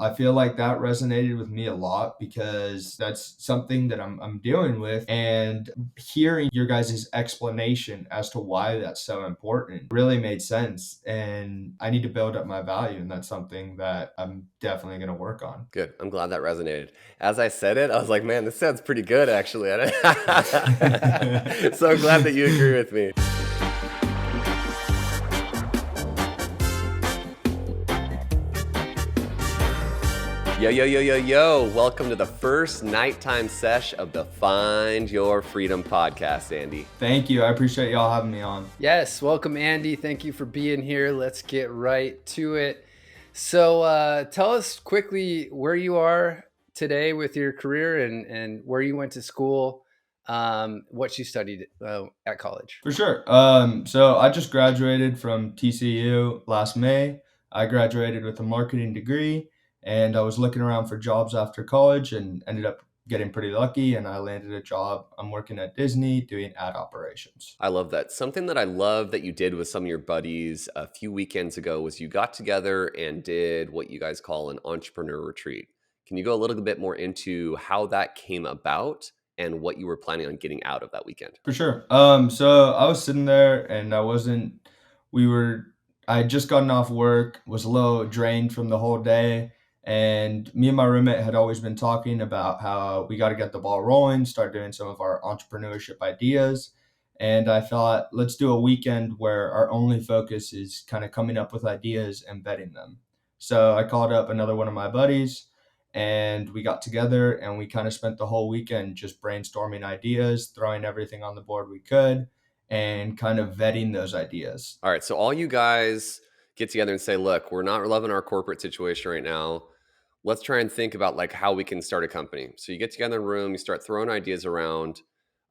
I feel like that resonated with me a lot because that's something that I'm dealing with. And hearing your guys' explanation as to why that's so important really made sense. And I need to build up my value. And that's something that I'm definitely going to work on. Good. I'm glad that resonated. As I said it, I was like, man, this sounds pretty good, actually. So I'm glad that you agree with me. Yo, yo, yo, yo, yo. Welcome to the first nighttime sesh of the Find Your Freedom podcast, Andy. Thank you. I appreciate y'all having me on. Yes, welcome, Andy. Thank you for being here. Let's get right to it. So tell us quickly where you are today with your career and where you went to school, what you studied at college. For sure. So I just graduated from TCU last May. I graduated with a marketing degree, and I was looking around for jobs after college and ended up getting pretty lucky, and I landed a job. I'm working at Disney doing ad operations. I love that. Something that I love that you did with some of your buddies a few weekends ago was you got together and did what you guys call an entrepreneur retreat. Can you go a little bit more into how that came about and what you were planning on getting out of that weekend? For sure. So I was sitting there and I had just gotten off work, was a little drained from the whole day. And me and my roommate had always been talking about how we got to get the ball rolling, start doing some of our entrepreneurship ideas. And I thought, let's do a weekend where our only focus is kind of coming up with ideas and vetting them. So I called up another one of my buddies and we got together and we kind of spent the whole weekend just brainstorming ideas, throwing everything on the board we could, and kind of vetting those ideas. All right. So all you guys get together and say, look, we're not loving our corporate situation right now. Let's try and think about like how we can start a company. So you get together in a room, you start throwing ideas around.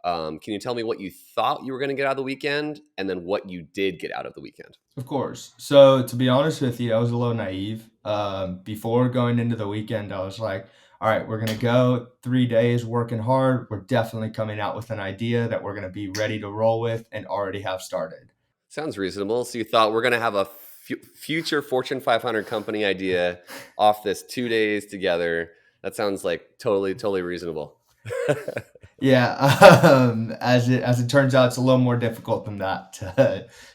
Can you tell me what you thought you were going to get out of the weekend and then what you did get out of the weekend? Of course. So to be honest with you, I was a little naive. Before going into the weekend, I was like, all right, we're going to go 3 days working hard. We're definitely coming out with an idea that we're going to be ready to roll with and already have started. Sounds reasonable. So you thought we're going to have a future Fortune 500 company idea off this 2 days together. That sounds like totally reasonable. Yeah, as it turns out, it's a little more difficult than that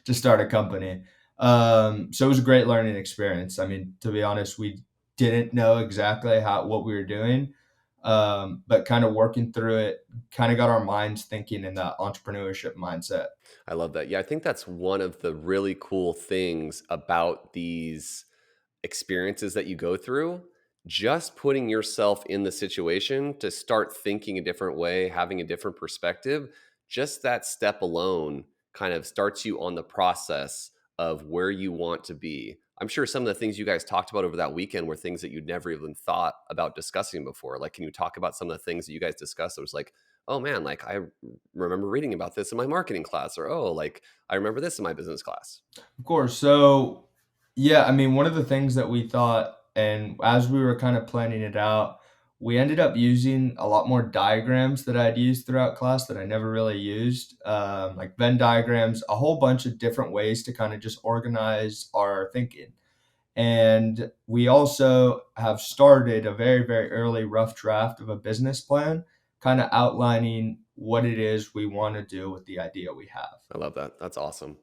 to start a company. So it was a great learning experience. I mean, to be honest, we didn't know exactly what we were doing, but kind of working through it, kind of got our minds thinking in that entrepreneurship mindset. I love that. Yeah, I think that's one of the really cool things about these experiences that you go through. Just putting yourself in the situation to start thinking a different way, having a different perspective, just that step alone kind of starts you on the process of where you want to be. I'm sure some of the things you guys talked about over that weekend were things that you'd never even thought about discussing before. Like, can you talk about some of the things that you guys discussed? It was like, oh man, like I remember reading about this in my marketing class, or oh, like I remember this in my business class. Of course. So, yeah, I mean, one of the things that we thought, and as we were kind of planning it out, we ended up using a lot more diagrams that I'd used throughout class that I never really used, like Venn diagrams, a whole bunch of different ways to kind of just organize our thinking. And we also have started a very, very early rough draft of a business plan, kind of outlining what it is we want to do with the idea we have. I love that. That's awesome.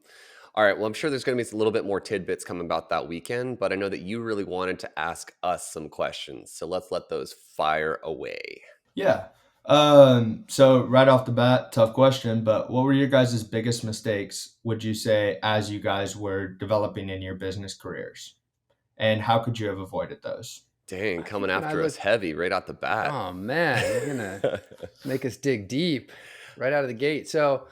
All right. Well, I'm sure there's going to be a little bit more tidbits coming about that weekend, but I know that you really wanted to ask us some questions. So let's let those fire away. Yeah. So right off the bat, tough question, but what were your guys' biggest mistakes, would you say, as you guys were developing in your business careers? And how could you have avoided those? Dang, I coming think when I after us look, heavy right out the bat. oh man, you're gonna make us dig deep right out of the gate. So,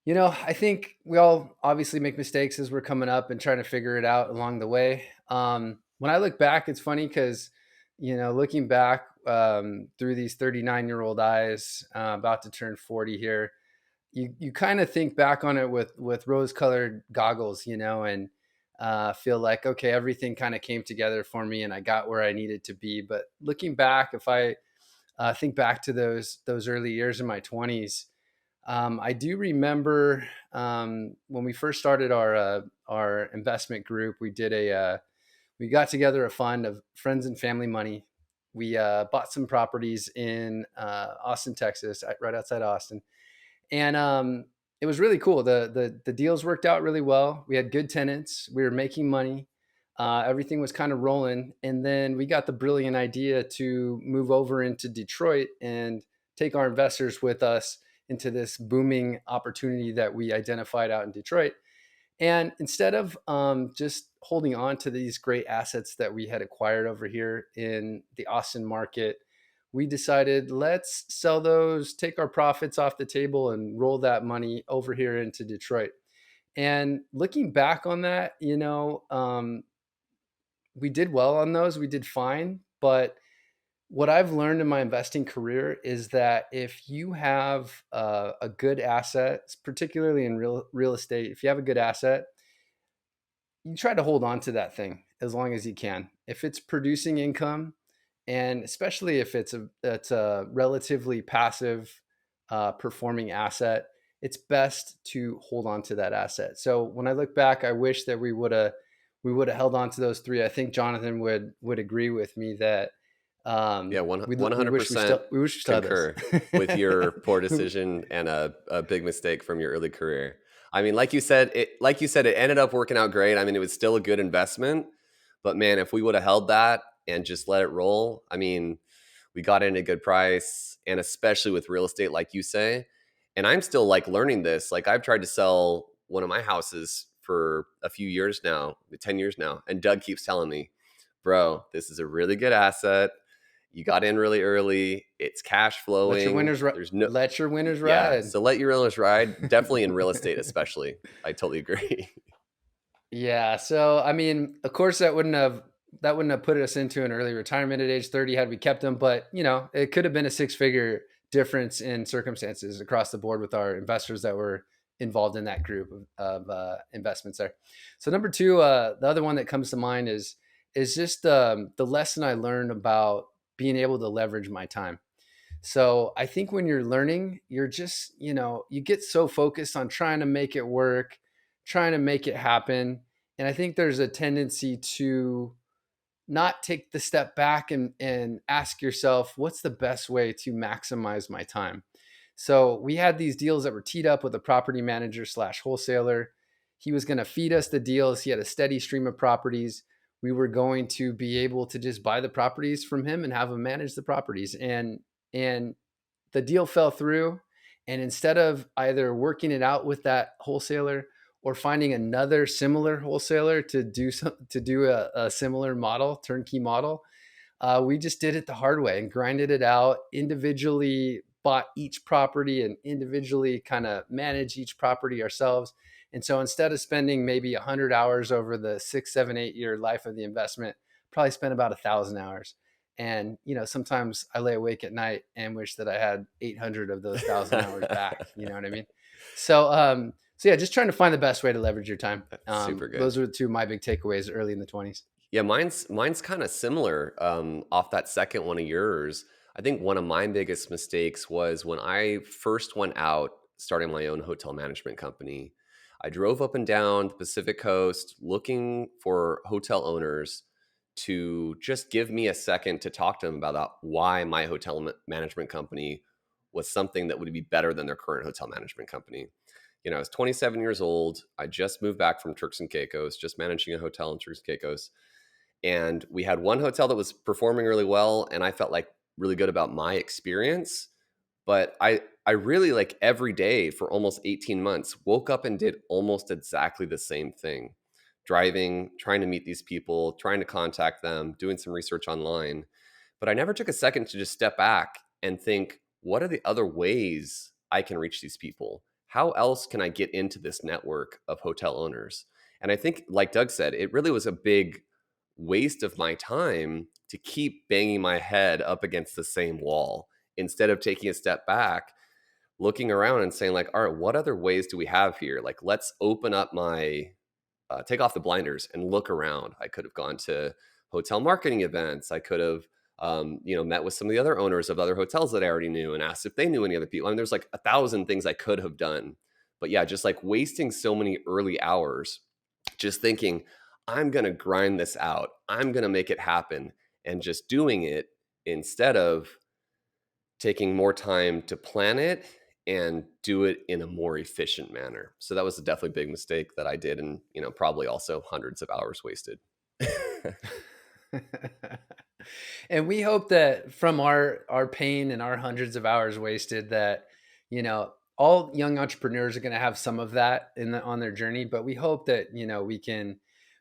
I think we all obviously make mistakes as we're coming up and trying to figure it out along the way. When I look back, it's funny because, looking back through these 39-year-old eyes, about to turn 40 here, you kind of think back on it with rose-colored goggles, and feel like, okay, everything kind of came together for me and I got where I needed to be. But looking back, if I think back to those early years in my 20s, I do remember when we first started our investment group, we did we got together a fund of friends and family money. We bought some properties in Austin, Texas, right outside Austin, and it was really cool. The deals worked out really well. We had good tenants. We were making money. Everything was kind of rolling, and then we got the brilliant idea to move over into Detroit and take our investors with us into this booming opportunity that we identified out in Detroit. And instead of just holding on to these great assets that we had acquired over here in the Austin market, we decided let's sell those, take our profits off the table, and roll that money over here into Detroit. And looking back on that, we did well on those. We did fine. But what I've learned in my investing career is that if you have a good asset, particularly in real estate, if you have a good asset, you try to hold on to that thing as long as you can. If it's producing income, and especially if it's a relatively passive performing asset, it's best to hold on to that asset. So when I look back, I wish that we would have held on to those three. I think Jonathan would agree with me that Yeah, we wish %, we wish we still had concur with your poor this. decision and a big mistake from your early career. I mean, like you said, it ended up working out great. I mean, it was still a good investment, but man, if we would have held that and just let it roll, I mean, we got in a good price, and especially with real estate, like you say. And I'm still like learning this. Like I've tried to sell one of my houses for a few years now, 10 years now, and Doug keeps telling me, bro, this is a really good asset. You got in really early. It's cash Let your flowing. winners There's no, let your winners yeah. ride. So let your winners ride. Definitely in real estate, especially. I totally agree. Yeah. So I mean, of course, that wouldn't have put us into an early retirement at age 30 had we kept them. But it could have been a six-figure difference in circumstances across the board with our investors that were involved in that group of investments there. So number two, the other one that comes to mind is just the lesson I learned about being able to leverage my time. So I think when you're learning, you're just, you get so focused on trying to make it work, trying to make it happen. And I think there's a tendency to not take the step back and ask yourself, what's the best way to maximize my time? So we had these deals that were teed up with a property manager slash wholesaler. He was going to feed us the deals. He had a steady stream of properties. We were going to be able to just buy the properties from him and have him manage the properties. And the deal fell through. And instead of either working it out with that wholesaler or finding another similar wholesaler to do a similar model, turnkey model, we just did it the hard way and grinded it out individually, bought each property and individually kind of manage each property ourselves. And so instead of spending maybe 100 hours over the 6, 7, 8 year life of the investment, probably spent about 1,000 hours. And sometimes I lay awake at night and wish that I had 800 of those 1,000 hours back. You know what I mean? So yeah, just trying to find the best way to leverage your time. Super good. Those are the two of my big takeaways early in the 20s. Yeah, mine's kind of similar. Off that second one of yours, I think one of my biggest mistakes was when I first went out starting my own hotel management company. I drove up and down the Pacific Coast looking for hotel owners to just give me a second to talk to them about why my hotel management company was something that would be better than their current hotel management company. I was 27 years old. I just moved back from Turks and Caicos, just managing a hotel in Turks and Caicos. And we had one hotel that was performing really well, and I felt like really good about my experience. But I really, like, every day for almost 18 months woke up and did almost exactly the same thing. Driving, trying to meet these people, trying to contact them, doing some research online. But I never took a second to just step back and think, what are the other ways I can reach these people? How else can I get into this network of hotel owners? And I think, like Doug said, it really was a big waste of my time to keep banging my head up against the same wall instead of taking a step back, looking around and saying, like, all right, what other ways do we have here? Like, let's open up take off the blinders and look around. I could have gone to hotel marketing events. I could have, met with some of the other owners of other hotels that I already knew and asked if they knew any other people. I mean, there's like 1,000 things I could have done. But yeah, just like wasting so many early hours, just thinking, I'm going to grind this out. I'm going to make it happen. And just doing it instead of taking more time to plan it and do it in a more efficient manner. So that was a definitely big mistake that I did, and probably also hundreds of hours wasted. And we hope that from our pain and our hundreds of hours wasted, that all young entrepreneurs are going to have some of that on their journey. But we hope that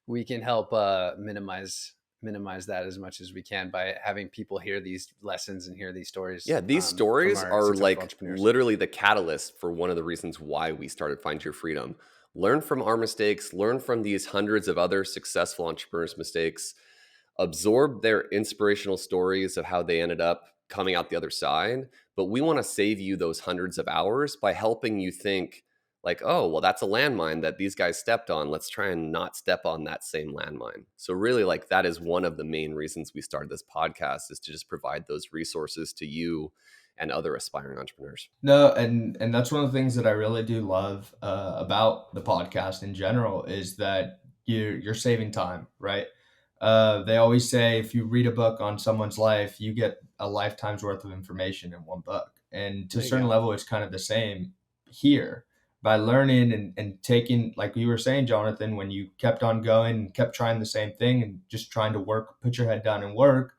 we can help minimize that as much as we can by having people hear these lessons and hear these stories Yeah, these from stories our are successful like entrepreneurs. literally the catalyst for one of the reasons why we started Find Your Freedom. Learn from our mistakes, learn from these hundreds of other successful entrepreneurs' mistakes, absorb their inspirational stories of how they ended up coming out the other side. But we want to save you those hundreds of hours by helping you think like, oh, well, that's a landmine that these guys stepped on. Let's try and not step on that same landmine. So really, like, that is one of the main reasons we started this podcast, is to just provide those resources to you and other aspiring entrepreneurs. No, and that's one of the things that I really do love about the podcast in general is that you're saving time, right? They always say if you read a book on someone's life, you get a lifetime's worth of information in one book. And to a There you certain go. level, it's kind of the same here. By learning and taking, like you were saying, Jonathan, when you kept on going and kept trying the same thing and just trying to work, put your head down and work,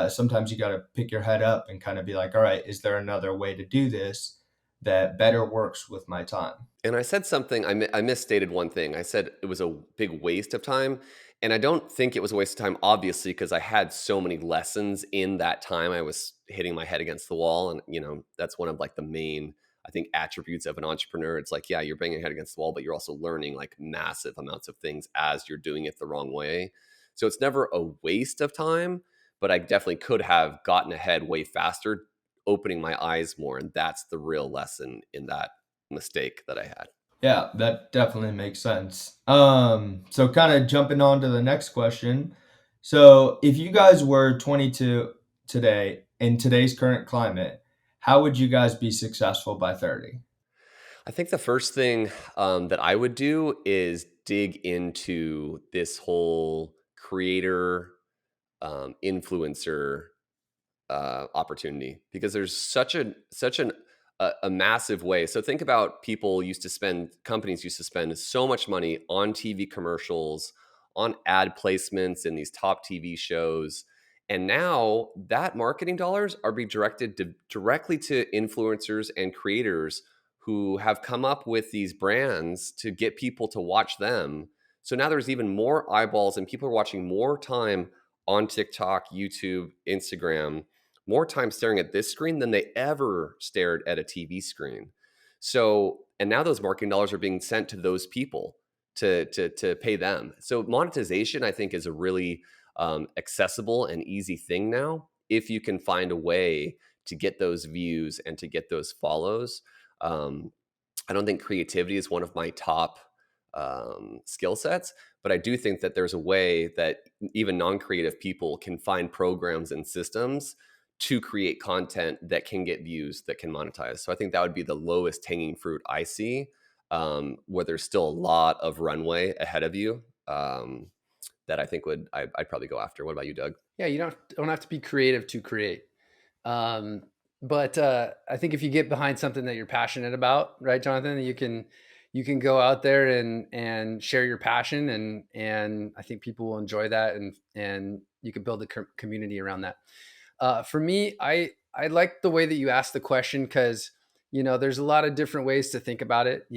sometimes you got to pick your head up and kind of be like, all right, is there another way to do this that better works with my time? And I said something, I misstated one thing. I said it was a big waste of time. And I don't think it was a waste of time, obviously, because I had so many lessons in that time. I was hitting my head against the wall. And, that's one of like the main, I think, attributes of an entrepreneur. It's like, yeah, you're banging your head against the wall, but you're also learning like massive amounts of things as you're doing it the wrong way. So it's never a waste of time, but I definitely could have gotten ahead way faster, opening my eyes more. And that's the real lesson in that mistake that I had. Yeah, that definitely makes sense. So kind of jumping on to the next question. So if you guys were 22 today in today's current climate, how would you guys be successful by 30? I think the first thing that I would do is dig into this whole creator, influencer opportunity, because there's such a massive way. So think about companies used to spend so much money on TV commercials, on ad placements in these top TV shows. And now that marketing dollars are being directed directly to influencers and creators who have come up with these brands to get people to watch them. So now there's even more eyeballs and people are watching more time on TikTok, YouTube, Instagram, more time staring at this screen than they ever stared at a TV screen. So, and now those marketing dollars are being sent to those people to pay them. So monetization, I think, is a really accessible and easy thing now if you can find a way to get those views and to get those follows. I don't think creativity is one of my top skill sets, but I do think that there's a way that even non-creative people can find programs and systems to create content that can get views, that can monetize. So I think that would be the lowest hanging fruit I see, where there's still a lot of runway ahead of you, that I think I'd probably go after. What about you, Doug? Yeah, you don't have to be creative to create. Um, but I think if you get behind something that you're passionate about, right, Jonathan, you can go out there and share your passion, and I think people will enjoy that, and you can build a community around that. For me, I like the way that you asked the question, because there's a lot of different ways to think about it.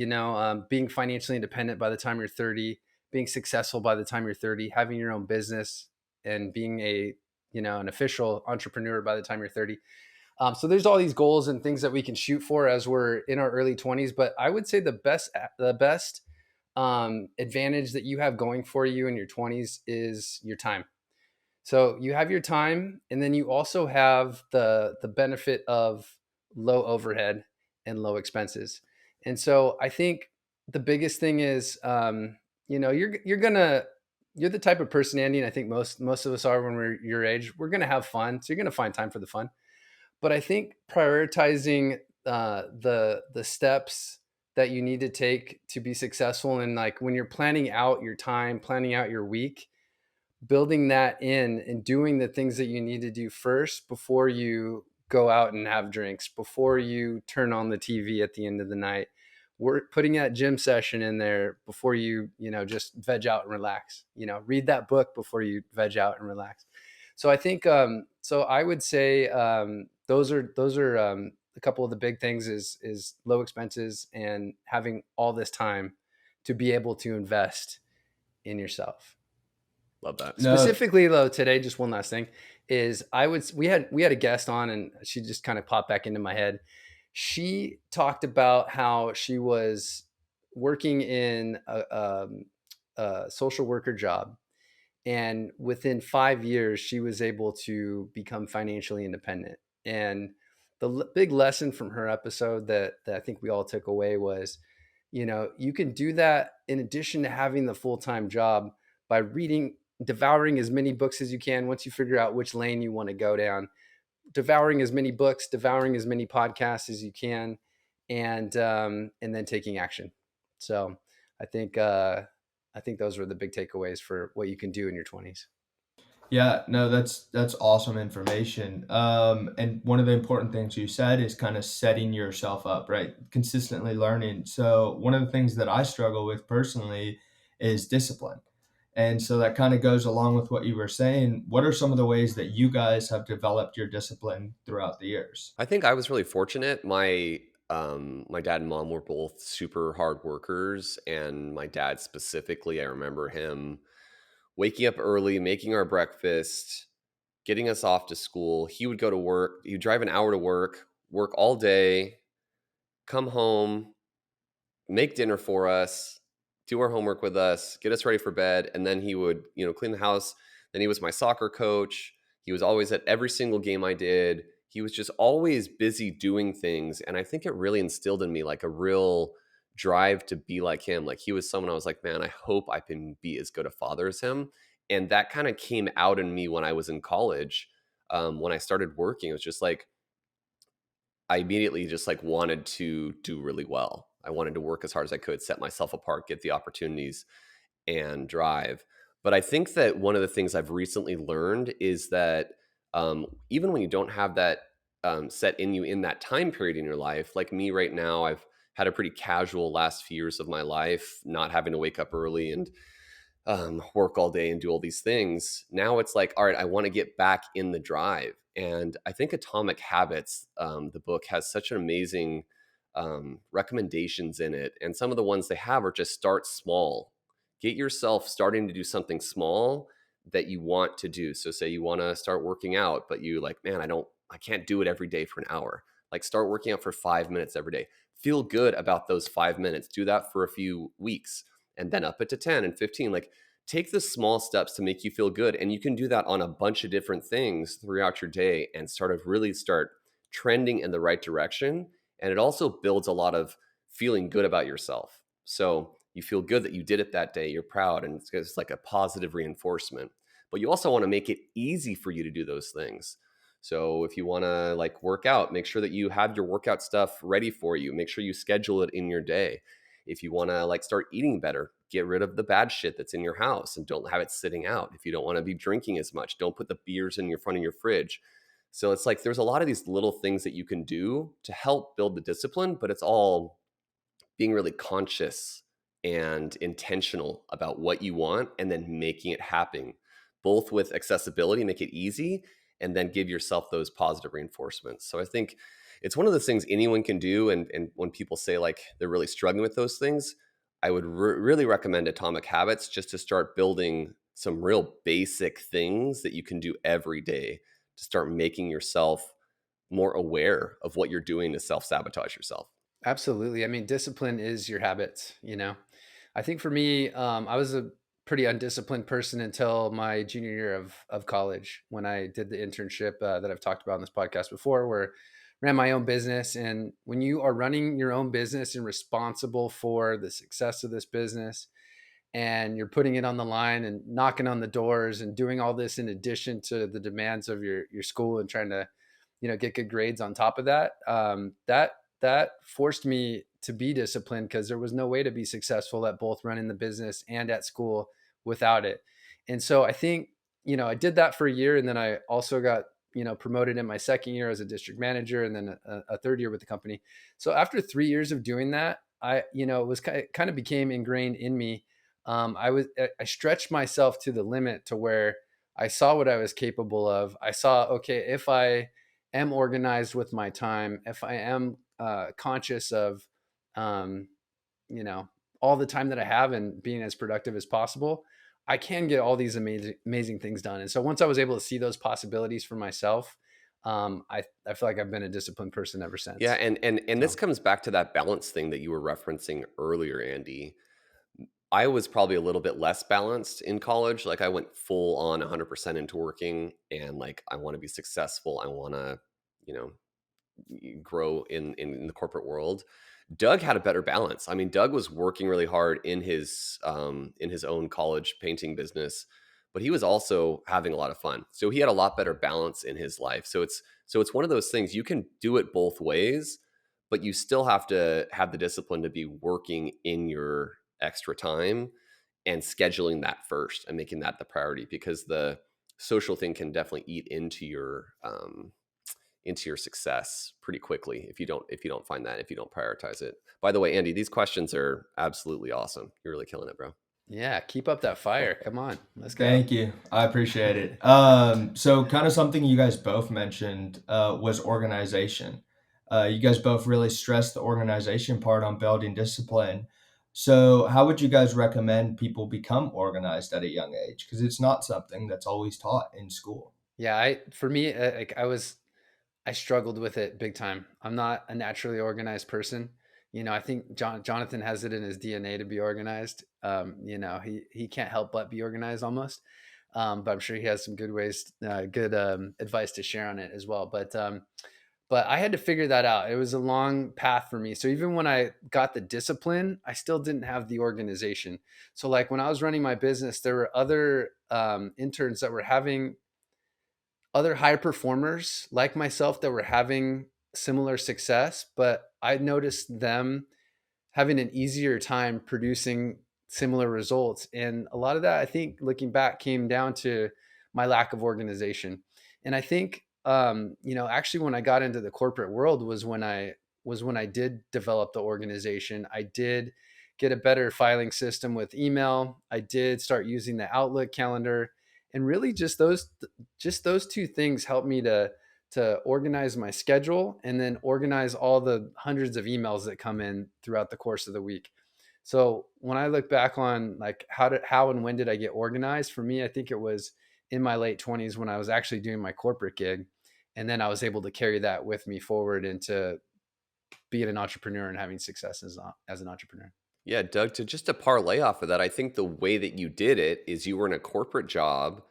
Being financially independent by the time you're 30, being successful by the time you're 30, having your own business, and being an official entrepreneur by the time you're 30. So there's all these goals and things that we can shoot for as we're in our early 20s. But I would say the best advantage that you have going for you in your 20s is your time. So you have your time, and then you also have the benefit of low overhead and low expenses. And so I think the biggest thing is, you're the type of person, Andy, and I think most of us are when we're your age. We're gonna have fun, so you're gonna find time for the fun. But I think prioritizing the steps that you need to take to be successful. And like when you're planning out your time, planning out your week, building that in and doing the things that you need to do first before you go out and have drinks, before you turn on the TV at the end of the night. We're putting that gym session in there before you, just veg out and relax. Read that book before you veg out and relax. So I think, so I would say those are a couple of the big things is low expenses and having all this time to be able to invest in yourself. Love that. No, Specifically though, today, just one last thing is we had a guest on and she just kind of popped back into my head. She talked about how she was working in a social worker job, and within 5 years she was able to become financially independent. And the big lesson from her episode that I think we all took away was, you can do that in addition to having the full-time job by devouring as many books as you can. Once you figure out which lane you want to go down, devouring as many books, devouring as many podcasts as you can, and then taking action. So I think those were the big takeaways for what you can do in your 20s. yeah, no, that's awesome information. And one of the important things you said is kind of setting yourself up, right? Consistently learning. So one of the things that I struggle with personally is discipline. And so that kind of goes along with what you were saying. What are some of the ways that you guys have developed your discipline throughout the years? I think I was really fortunate. My dad and mom were both super hard workers, and my dad specifically, I remember him waking up early, making our breakfast, getting us off to school. He would go to work. He'd drive an hour to work all day, come home, make dinner for us, do our homework with us, get us ready for bed, and then he would, clean the house. Then he was my soccer coach. He was always at every single game I did. He was just always busy doing things, and I think it really instilled in me like a real drive to be like him. Like he was someone I was like, man, I hope I can be as good a father as him. And that kind of came out in me when I was in college. When I started working, it was just like I immediately just like wanted to do really well. I wanted to work as hard as I could, set myself apart, get the opportunities and drive. But I think that one of the things I've recently learned is that even when you don't have that set in you in that time period in your life, like me right now, I've had a pretty casual last few years of my life, not having to wake up early and work all day and do all these things. Now it's like, all right, I want to get back in the drive. And I think Atomic Habits, the book, has such an amazing recommendations in it. And some of the ones they have are just start small. Get yourself starting to do something small that you want to do. So say you want to start working out, but you like, man, I can't do it every day for an hour. Like start working out for 5 minutes every day. Feel good about those 5 minutes. Do that for a few weeks and then up it to 10 and 15. Like take the small steps to make you feel good. And you can do that on a bunch of different things throughout your day and start trending in the right direction. And it also builds a lot of feeling good about yourself. So you feel good that you did it that day. You're proud. And it's like a positive reinforcement. But you also want to make it easy for you to do those things. So if you want to like work out, make sure that you have your workout stuff ready for you. Make sure you schedule it in your day. If you want to like start eating better, get rid of the bad shit that's in your house and don't have it sitting out. If you don't want to be drinking as much, don't put the beers in your front of your fridge. So it's like there's a lot of these little things that you can do to help build the discipline, but it's all being really conscious and intentional about what you want and then making it happen, both with accessibility, make it easy, and then give yourself those positive reinforcements. So I think it's one of those things anyone can do. And when people say like they're really struggling with those things, I would really recommend Atomic Habits just to start building some real basic things that you can do every day to start making yourself more aware of what you're doing to self-sabotage yourself. Absolutely. I mean, discipline is your habits. I think for me, I was a pretty undisciplined person until my junior year of college when I did the internship that I've talked about on this podcast before, where I ran my own business. And when you are running your own business and responsible for the success of this business, and you're putting it on the line and knocking on the doors and doing all this in addition to the demands of your school and trying to, get good grades on top of that, that forced me to be disciplined, because there was no way to be successful at both running the business and at school without it. And so I think, I did that for a year, and then I also got, promoted in my second year as a district manager, and then a third year with the company. So after 3 years of doing that, it was kind of became ingrained in me. I stretched myself to the limit to where I saw what I was capable of. I saw, okay, if I am organized with my time, if I am conscious of, um, you know, all the time that I have and being as productive as possible, I can get all these amazing things done. And so once I was able to see those possibilities for myself, I feel like I've been a disciplined person ever Yeah, since. and this So comes back to that balance thing that you were referencing earlier, Andy. I was probably a little bit less balanced in college. Like I went full on 100% into working, and like I want to be successful. I want to, you know, grow in the corporate world. Doug had a better balance. I mean, Doug was working really hard in his own college painting business, but he was also having a lot of fun. So he had a lot better balance in his life. So it's one of those things, you can do it both ways, but you still have to have the discipline to be working in your extra time and scheduling that first and making that the priority, because the social thing can definitely eat into your success pretty quickly if you don't find that, if you don't prioritize it. By the way, Andy, these questions are absolutely awesome. You're really killing it, bro. yeah, keep up that fire. Come on, let's go. Thank you. I appreciate it. So kind of something you guys both mentioned was organization. You guys both really stressed the organization part on building discipline. So how would you guys recommend people become organized at a young age? Because it's not something that's always taught in school. Yeah, for me, like I struggled with it big time. I'm not a naturally organized person. I think Jonathan has it in his DNA to be organized. He can't help but be organized almost. But I'm sure he has some good advice to share on it as well. But I had to figure that out. It was a long path for me. So even when I got the discipline, I still didn't have the organization. So like when I was running my business, there were other interns that were having other high performers like myself that were having similar success, but I noticed them having an easier time producing similar results. And a lot of that, I think, looking back, came down to my lack of organization. And I think, actually, when I got into the corporate world was when I did develop the organization. I did get a better filing system with email. I did start using the Outlook calendar, and really just those two things helped me to organize my schedule and then organize all the hundreds of emails that come in throughout the course of the week. So when I look back on like how and when did I get organized, for me, I think it was in my late 20s when I was actually doing my corporate gig. And then I was able to carry that with me forward into being an entrepreneur and having success as an entrepreneur. Yeah, Doug, to parlay off of that, I think the way that you did it is you were in a corporate job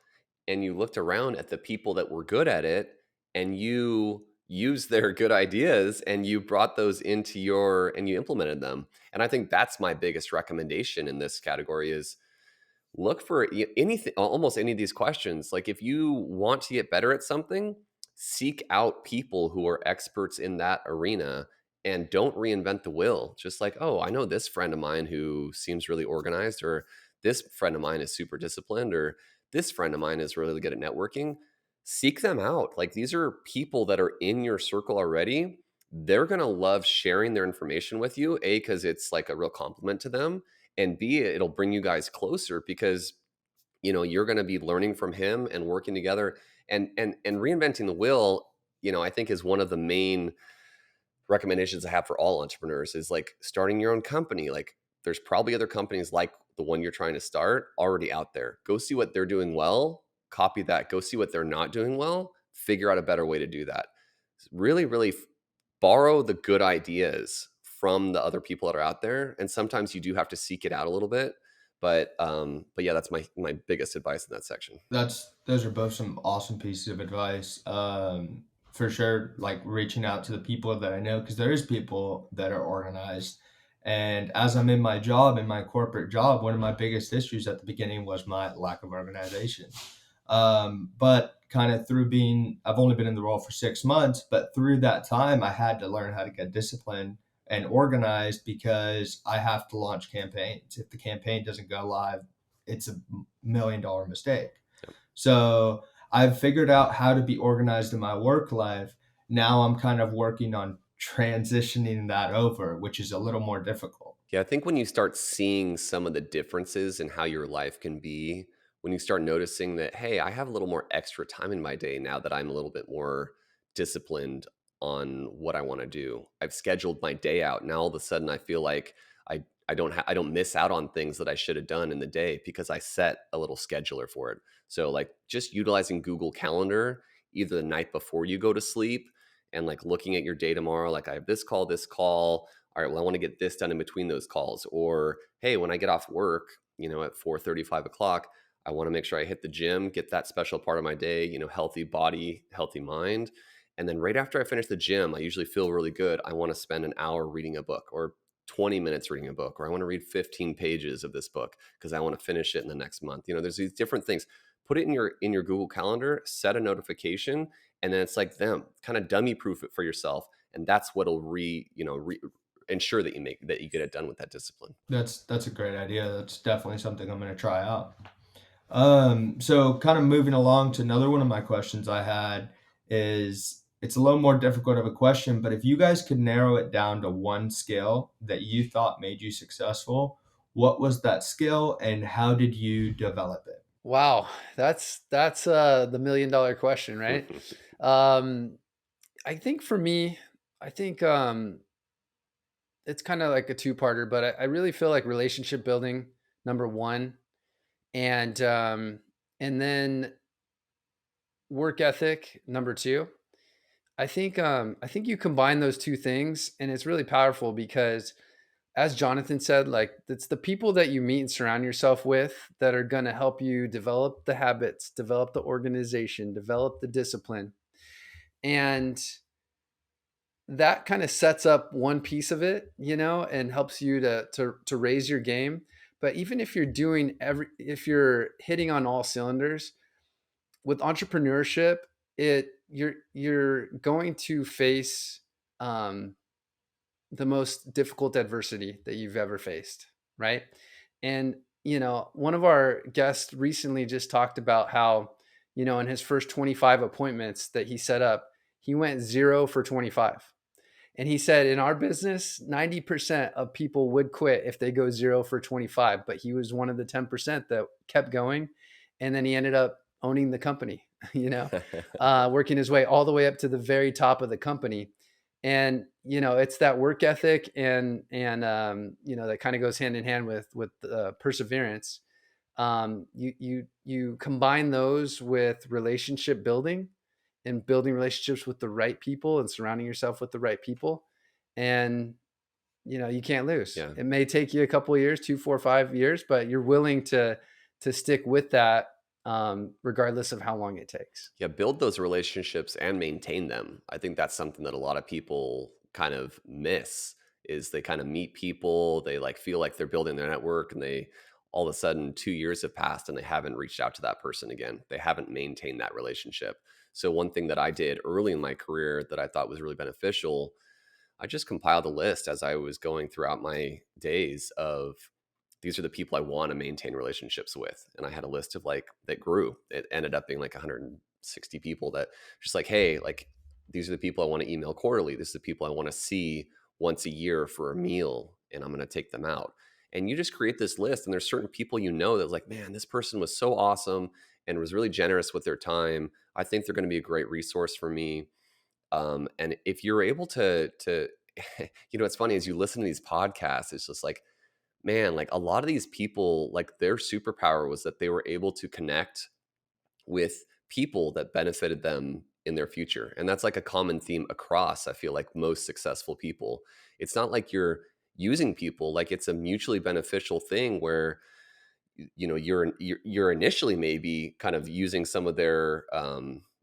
and you looked around at the people that were good at it and you used their good ideas and you brought those and you implemented them. And I think that's my biggest recommendation in this category is look for anything, almost any of these questions. Like if you want to get better at something, seek out people who are experts in that arena and don't reinvent the wheel. Just like, oh, I know this friend of mine who seems really organized, or this friend of mine is super disciplined, or this friend of mine is really good at networking. Seek them out. Like these are people that are in your circle already. They're going to love sharing their information with you, A, because it's like a real compliment to them, and B, it'll bring you guys closer because you're going to be learning from him and working together, and reinventing the wheel. I think is one of the main recommendations I have for all entrepreneurs is like starting your own company. Like there's probably other companies like the one you're trying to start already out there. Go see what they're doing well, copy that. Go see what they're not doing well, figure out a better way to do that. Really, really borrow the good ideas from the other people that are out there. And sometimes you do have to seek it out a little bit. But yeah, that's my biggest advice in that section. Those are both some awesome pieces of advice. For sure, like reaching out to the people that I know, because there is people that are organized. And as I'm in my corporate job, one of my biggest issues at the beginning was my lack of organization. But kind of I've only been in the role for 6 months, but through that time, I had to learn how to get disciplined and organized because I have to launch campaigns. If the campaign doesn't go live, it's $1 million mistake. Yep. So I've figured out how to be organized in my work life. Now I'm kind of working on transitioning that over, which is a little more difficult. Yeah, I think when you start seeing some of the differences in how your life can be, when you start noticing that, hey, I have a little more extra time in my day now that I'm a little bit more disciplined on what I want to do. I've scheduled my day out. Now all of a sudden I feel like I don't miss out on things that I should have done in the day because I set a little scheduler for it. So like just utilizing Google Calendar either the night before you go to sleep and like looking at your day tomorrow, like I have this call, this call. All right, well, I want to get this done in between those calls. Or, hey, when I get off work, at 4:30, 5 o'clock, I want to make sure I hit the gym, get that special part of my day, healthy body, healthy mind. And then right after I finish the gym, I usually feel really good. I want to spend an hour reading a book or 20 minutes reading a book, or I want to read 15 pages of this book because I want to finish it in the next month. There's these different things. Put it in your Google Calendar, set a notification, and then it's like them, kind of dummy proof it for yourself. And that's what'll ensure that you get it done with that discipline. That's a great idea. That's definitely something I'm going to try out. So kind of moving along to another one of my questions I had is it's a little more difficult of a question, but if you guys could narrow it down to one skill that you thought made you successful, what was that skill and how did you develop it? Wow, that's the $1 million question, right? Um, I think for me, I think it's kind of like a two-parter, but I really feel like relationship building, number one, and then work ethic, number two. I think you combine those two things, and it's really powerful because, as Jonathan said, like it's the people that you meet and surround yourself with that are going to help you develop the habits, develop the organization, develop the discipline, and that kind of sets up one piece of it, and helps you to raise your game. But even if if you're hitting on all cylinders with entrepreneurship, you're going to face um, the most difficult adversity that you've ever faced, right? And one of our guests recently just talked about how, in his first 25 appointments that he set up, he went 0 for 25. And he said in our business, 90% of people would quit if they go 0 for 25, but he was one of the 10% that kept going. And then he ended up owning the company, working his way all the way up to the very top of the company. And, it's that work ethic and that kind of goes hand in hand with perseverance. You combine those with relationship building and building relationships with the right people and surrounding yourself with the right people. And, you can't lose. Yeah. It may take you a couple of years, 2, 4, 5 years, but you're willing to stick with that, regardless of how long it takes. Yeah, build those relationships and maintain them. I think that's something that a lot of people kind of miss is they kind of meet people, they like feel like they're building their network and they all of a sudden 2 years have passed and they haven't reached out to that person again. They haven't maintained that relationship. So one thing that I did early in my career that I thought was really beneficial, I just compiled a list as I was going throughout my days of these are the people I want to maintain relationships with. And I had a list of like that grew. It ended up being like 160 people that just like, hey, like these are the people I want to email quarterly. This is the people I want to see once a year for a meal, and I'm going to take them out. And you just create this list, and there's certain people that's like, man, this person was so awesome and was really generous with their time. I think they're going to be a great resource for me. And if you're able to, what's funny is you listen to these podcasts, it's just like, man, like a lot of these people, like their superpower was that they were able to connect with people that benefited them in their future. And that's like a common theme across, I feel like most successful people. It's not like you're using people, like it's a mutually beneficial thing where you're initially maybe kind of using some of their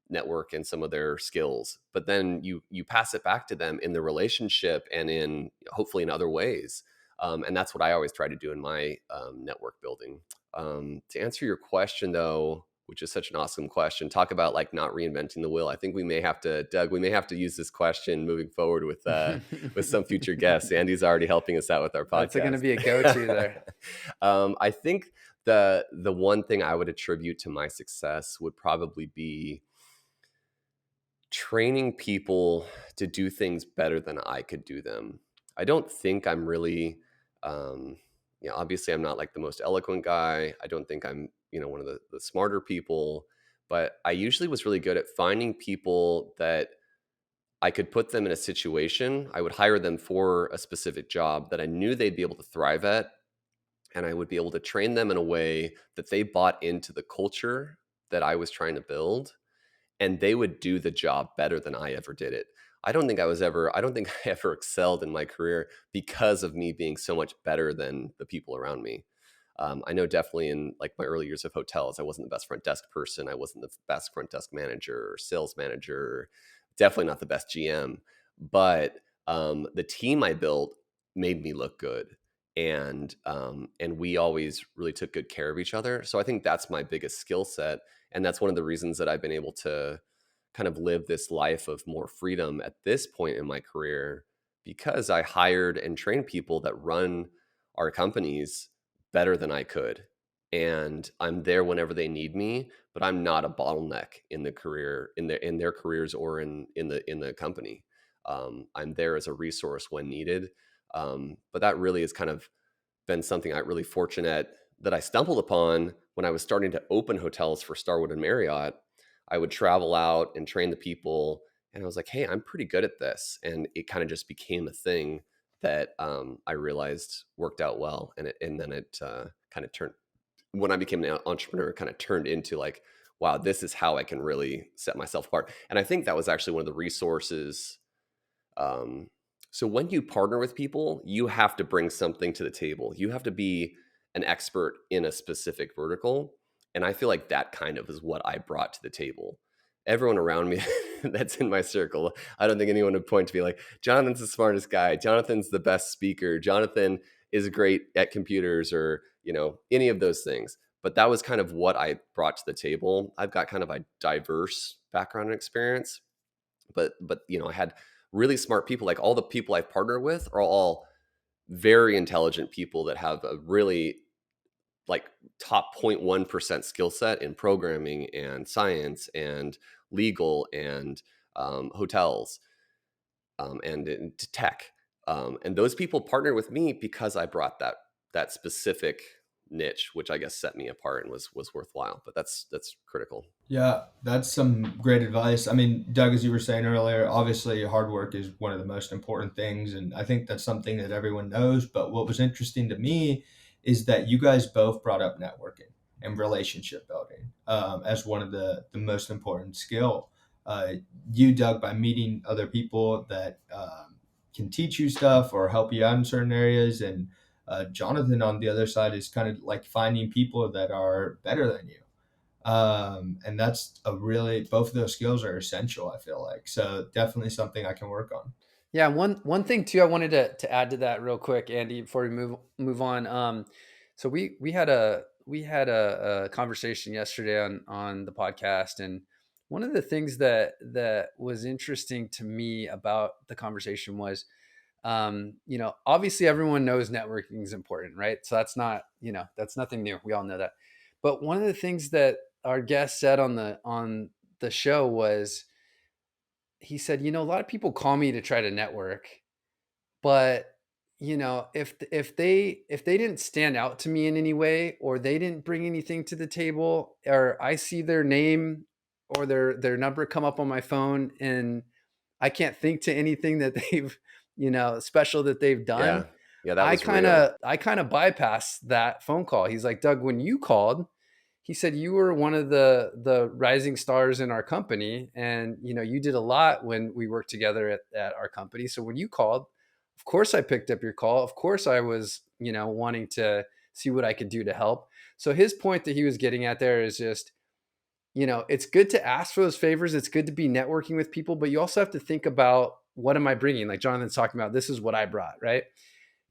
network and some of their skills, but then you pass it back to them in the relationship and in hopefully in other ways. And that's what I always try to do in my network building. To answer your question, though, which is such an awesome question. Talk about like not reinventing the wheel. I think we may have to, Doug, we may have to use this question moving forward with some future guests. Andy's already helping us out with our That's going to podcast. be a go-to there. I think the one thing I would attribute to my success would probably be training people to do things better than I could do them. I don't think I'm really, obviously I'm not like the most eloquent guy. I don't think I'm, one of the smarter people, but I usually was really good at finding people that I could put them in a situation. I would hire them for a specific job that I knew they'd be able to thrive at. And I would be able to train them in a way that they bought into the culture that I was trying to build, and they would do the job better than I ever did it. I don't think I ever excelled in my career because of me being so much better than the people around me. I know definitely in like my early years of hotels, I wasn't the best front desk person. I wasn't the best front desk manager or sales manager, definitely not the best GM, but the team I built made me look good. And we always really took good care of each other. So I think that's my biggest skill set. And that's one of the reasons that I've been able to kind of live this life of more freedom at this point in my career, because I hired and trained people that run our companies better than I could. And I'm there whenever they need me, but I'm not a bottleneck in the career, in their careers, or in the company. I'm there as a resource when needed. But that really has kind of been something I really fortunate that I stumbled upon when I was starting to open hotels for Starwood and Marriott. I would travel out and train the people, and I was like, hey, I'm pretty good at this. And it kind of just became a thing that I realized worked out well. And then it kind of turned, when I became an entrepreneur, it kind of turned into like, wow, this is how I can really set myself apart. And I think that was actually one of the resources. So when you partner with people, you have to bring something to the table. You have to be an expert in a specific vertical. And I feel like that kind of is what I brought to the table. Everyone around me that's in my circle, I don't think anyone would point to be like, Jonathan's the smartest guy. Jonathan's the best speaker. Jonathan is great at computers, or, any of those things. But that was kind of what I brought to the table. I've got kind of a diverse background and experience, but I had really smart people. Like all the people I've partnered with are all very intelligent people that have a really like top 0.1% skill set in programming and science and legal and hotels, and into tech. And those people partnered with me because I brought that specific niche, which I guess set me apart and was worthwhile. But that's critical. Yeah, that's some great advice. I mean, Doug, as you were saying earlier, obviously hard work is one of the most important things. And I think that's something that everyone knows. But what was interesting to me is that you guys both brought up networking and relationship building as one of the most important skill. Uh, you, Doug, by meeting other people that can teach you stuff or help you out in certain areas. And Jonathan, on the other side, is kind of like finding people that are better than you. And that's both of those skills are essential, I feel like. So definitely something I can work on. Yeah, one thing too I wanted to add to that real quick, Andy, before we move on. So we had a conversation yesterday on the podcast, and one of the things that was interesting to me about the conversation was, obviously everyone knows networking is important, right? So that's nothing new. We all know that. But one of the things that our guest said on the show was, he said, a lot of people call me to try to network, but if they didn't stand out to me in any way, or they didn't bring anything to the table, or I see their name or their number come up on my phone and I can't think to anything that they've, special that they've Yeah. done, Yeah. That I was kind real. of I kind of bypass that phone call. He's like, Doug, when you called, he said you were one of the rising stars in our company, and you did a lot when we worked together at our company. So when you called, of course I picked up your call. Of course I was, wanting to see what I could do to help. So his point that he was getting at there is just, it's good to ask for those favors. It's good to be networking with people, but you also have to think about, what am I bringing? Like Jonathan's talking about, this is what I brought, right?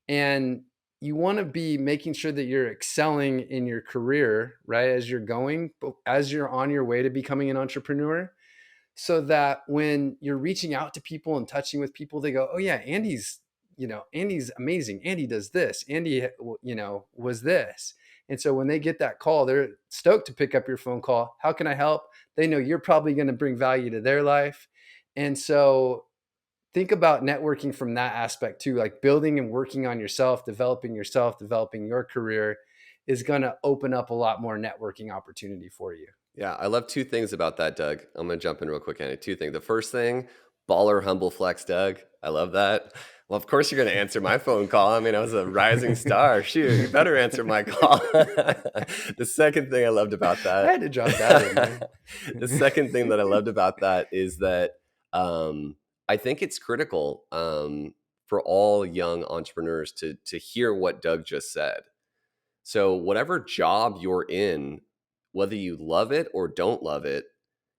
And you want to be making sure that you're excelling in your career, right? As you're going, as you're on your way to becoming an entrepreneur, so that when you're reaching out to people and touching with people, they go, oh yeah, Andy's amazing. Andy does this. Andy, was this. And so when they get that call, they're stoked to pick up your phone call. How can I help? They know you're probably going to bring value to their life. And so think about networking from that aspect too, like building and working on yourself, developing your career is going to open up a lot more networking opportunity for you. Yeah, I love two things about that, Doug. I'm gonna jump in real quick, Andy. Two things. The first thing, baller humble flex, Doug. I love that. Well, of course you're gonna answer my phone call. I mean, I was a rising star. Shoot, you better answer my call. The second thing I loved about that, I had to drop that in there. the second thing that I loved about that is that I think it's critical for all young entrepreneurs to hear what Doug just said. So whatever job you're in, whether you love it or don't love it,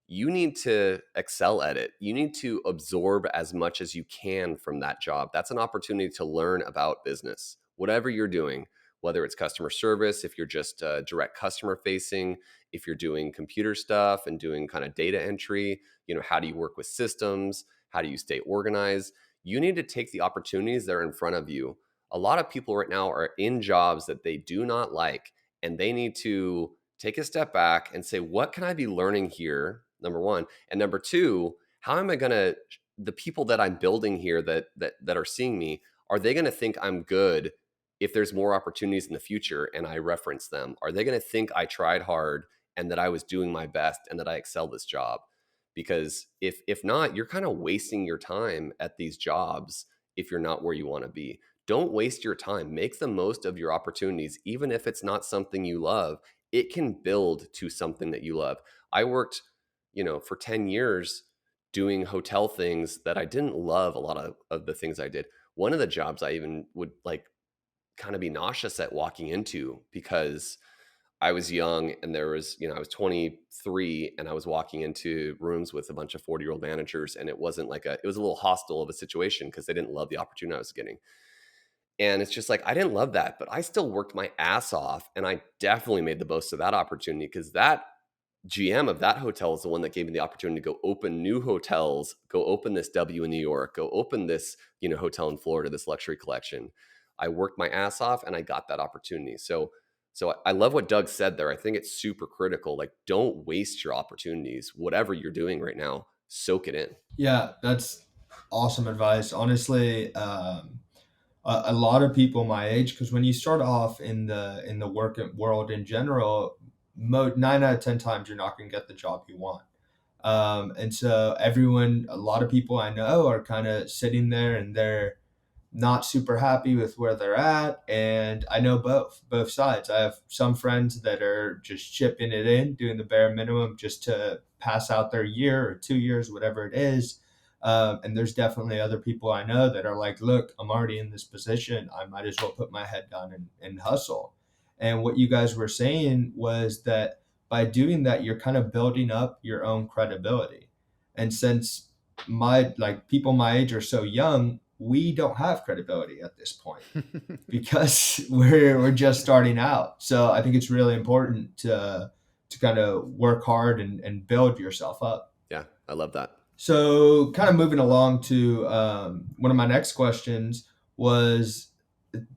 you need to excel at it. You need to absorb as much as you can from that job. That's an opportunity to learn about business. Whatever you're doing, whether it's customer service, if you're just direct customer facing, if you're doing computer stuff and doing kind of data entry, how do you work with systems? How do you stay organized? You need to take the opportunities that are in front of you. A lot of people right now are in jobs that they do not like, and they need to take a step back and say, what can I be learning here? Number one. And number two, how am I going to, the people that I'm building here that are seeing me, are they going to think I'm good if there's more opportunities in the future and I reference them? Are they going to think I tried hard and that I was doing my best and that I excelled this job? Because if not, you're kind of wasting your time at these jobs if you're not where you want to be. Don't waste your time. Make the most of your opportunities, even if it's not something you love. It can build to something that you love. I worked, for 10 years doing hotel things that I didn't love a lot of the things I did. One of the jobs I even would like kind of be nauseous at walking into because I was young and there was, I was 23 and I was walking into rooms with a bunch of 40-year-old managers, and it wasn't it was a little hostile of a situation because they didn't love the opportunity I was getting. And it's just like, I didn't love that, but I still worked my ass off. And I definitely made the most of that opportunity because that GM of that hotel is the one that gave me the opportunity to go open new hotels, go open this W in New York, go open this, hotel in Florida, this luxury collection. I worked my ass off and I got that opportunity. So I love what Doug said there. I think it's super critical. Like, don't waste your opportunities. Whatever you're doing right now, soak it in. Yeah, that's awesome advice. Honestly, a lot of people my age, because when you start off in the work world in general, 9 out of 10 times you're not going to get the job you want. And so a lot of people I know are kind of sitting there and they're not super happy with where they're at. And I know both sides. I have some friends that are just chipping it in, doing the bare minimum just to pass out their year or 2 years, whatever it is. And there's definitely other people I know that are like, look, I'm already in this position. I might as well put my head down and hustle. And what you guys were saying was that by doing that, you're kind of building up your own credibility. And since people my age are so young, we don't have credibility at this point because we're just starting out. So I think it's really important to kind of work hard and build yourself up. Yeah, I love that. So kind of moving along to one of my next questions was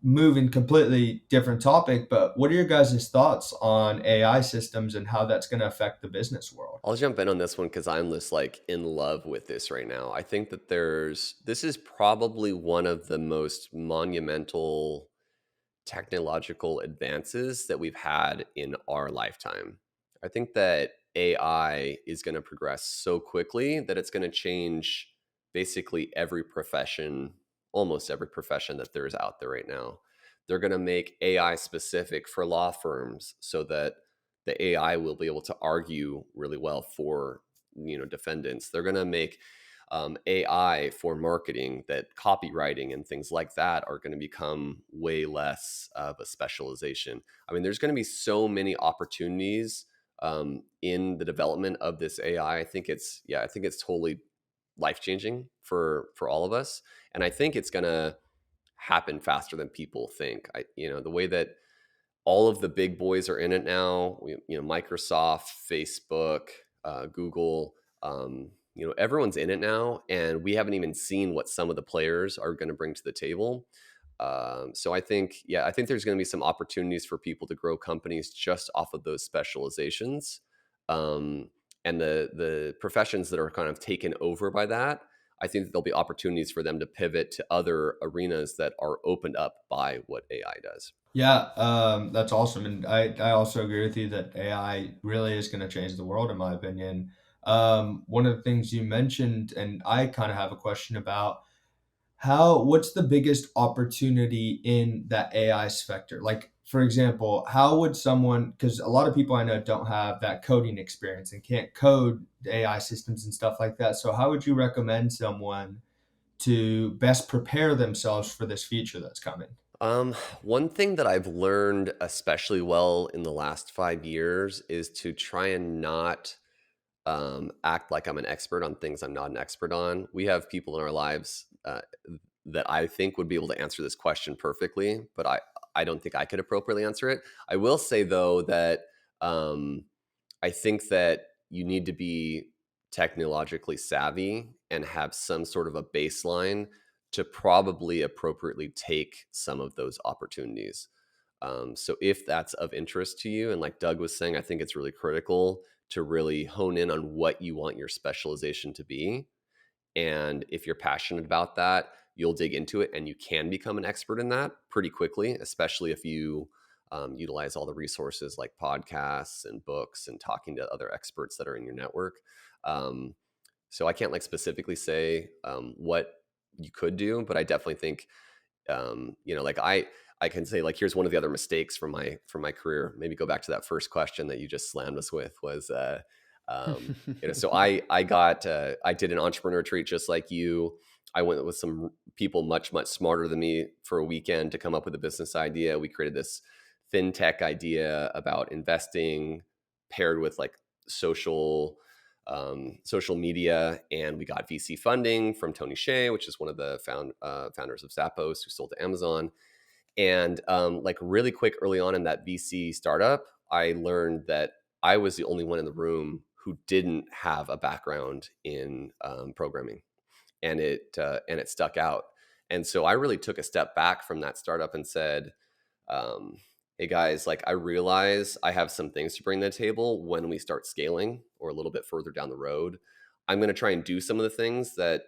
moving completely different topic, but what are your guys' thoughts on AI systems and how that's going to affect the business world? I'll jump in on this one because I'm just in love with this right now. I think that this is probably one of the most monumental technological advances that we've had in our lifetime. I think that AI is going to progress so quickly that it's going to change basically every profession, almost every profession that there is out there right now. They're going to make AI specific for law firms so that the AI will be able to argue really well for defendants. They're going to make AI for marketing, that copywriting and things like that are going to become way less of a specialization. I mean, there's going to be so many opportunities in the development of this AI. I think it's totally life changing for all of us, and I think it's going to happen faster than people think. The way that all of the big boys are in it now. Microsoft, Facebook, Google. Everyone's in it now, and we haven't even seen what some of the players are going to bring to the table. So I think there's going to be some opportunities for people to grow companies just off of those specializations, um, and the professions that are kind of taken over by that. I think that there'll be opportunities for them to pivot to other arenas that are opened up by what AI does. Yeah, that's awesome. And I also agree with you that AI really is going to change the world, in my opinion. One of the things you mentioned, and I kind of have a question about what's the biggest opportunity in that AI sector? Like, for example, how would someone, because a lot of people I know don't have that coding experience and can't code the AI systems and stuff like that. So, how would you recommend someone to best prepare themselves for this future that's coming? One thing that I've learned especially well in the last 5 years is to try and not act like I'm an expert on things I'm not an expert on. We have people in our lives that I think would be able to answer this question perfectly, but I don't think I could appropriately answer it. I will say though that um, I think that you need to be technologically savvy and have some sort of a baseline to probably appropriately take some of those opportunities. So if that's of interest to you, and like Doug was saying, I think it's really critical to really hone in on what you want your specialization to be. And if you're passionate about that, you'll dig into it and you can become an expert in that pretty quickly, especially if you utilize all the resources like podcasts and books and talking to other experts that are in your network. Um, so I can't like specifically say what you could do, but I definitely think like I can say like here's one of the other mistakes from my career. Maybe go back to that first question that you just slammed us with was so I did an entrepreneur retreat just like you. I went with some people much smarter than me for a weekend to come up with a business idea. We created this fintech idea about investing paired with like social social media, and we got VC funding from Tony Hsieh, which is one of the founders of Zappos, who sold to Amazon. And like really quick early on in that VC startup, I learned that I was the only one in the room who didn't have a background in programming, and it stuck out. And so I really took a step back from that startup and said, um, "Hey guys, like I realize I have some things to bring to the table when we start scaling or a little bit further down the road. I'm going to try and do some of the things that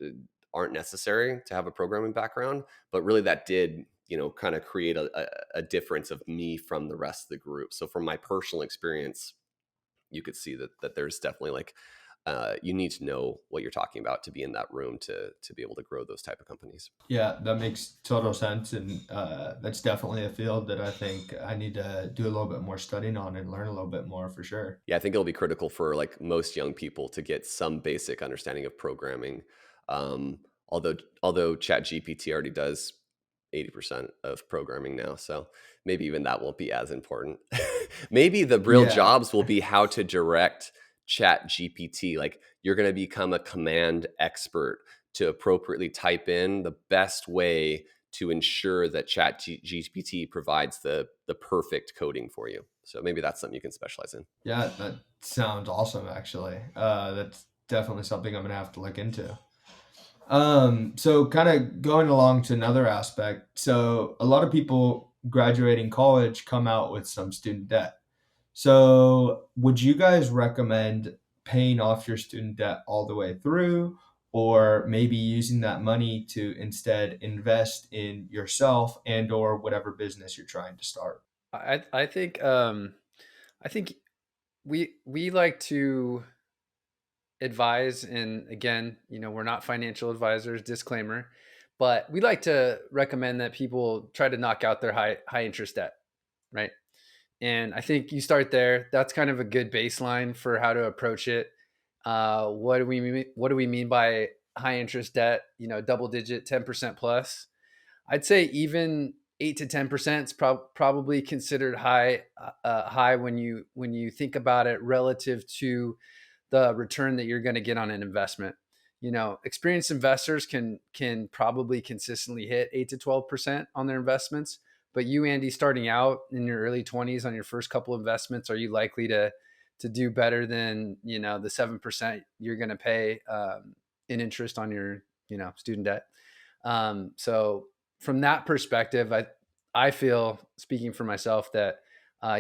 uh, aren't necessary to have a programming background, but really that did." Kind of create a difference of me from the rest of the group. So from my personal experience, you could see that there's definitely like you need to know what you're talking about to be in that room to be able to grow those type of companies. Yeah, that makes total sense, and that's definitely a field that I think I need to do a little bit more studying on and learn a little bit more for sure. Yeah, I think it'll be critical for like most young people to get some basic understanding of programming. Um, although Chat GPT already does 80% of programming now, so maybe even that won't be as important. Maybe the real Yeah, jobs will be how to direct Chat GPT. Like you're going to become a command expert to appropriately type in the best way to ensure that Chat GPT provides the perfect coding for you. So maybe that's something you can specialize in. yeah, that sounds awesome. Actually, that's definitely something I'm gonna have to look into. So kind of going along to another aspect. So a lot of people graduating college come out with some student debt. So would you guys recommend paying off your student debt all the way through, or maybe using that money to instead invest in yourself and or whatever business you're trying to start? I think we like to advise, and again, we're not financial advisors, disclaimer, but we like to recommend that people try to knock out their high interest debt, right? And I think you start there. That's kind of a good baseline for how to approach it. What do we mean? What do we mean by high interest debt? Double digit, 10% plus. I'd say even 8 to 10% is probably considered high when you think about it relative to the return that you're going to get on an investment. experienced investors can probably consistently hit 8 to 12% on their investments. But you, Andy, starting out in your early 20s on your first couple of investments, are you likely to do better than the 7% you're going to pay in interest on your student debt? So from that perspective, I feel, speaking for myself, that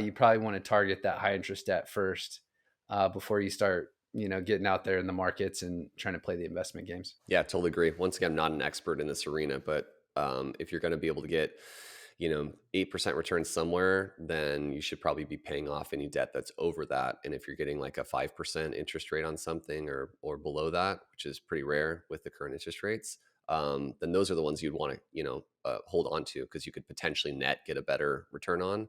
you probably want to target that high interest debt first before you start getting out there in the markets and trying to play the investment games. Yeah, totally agree. Once again, I'm not an expert in this arena, but if you're going to be able to get 8% return somewhere, then you should probably be paying off any debt that's over that. And if you're getting like a 5% interest rate on something or below that, which is pretty rare with the current interest rates, then those are the ones you'd want to hold on to, because you could potentially net get a better return on.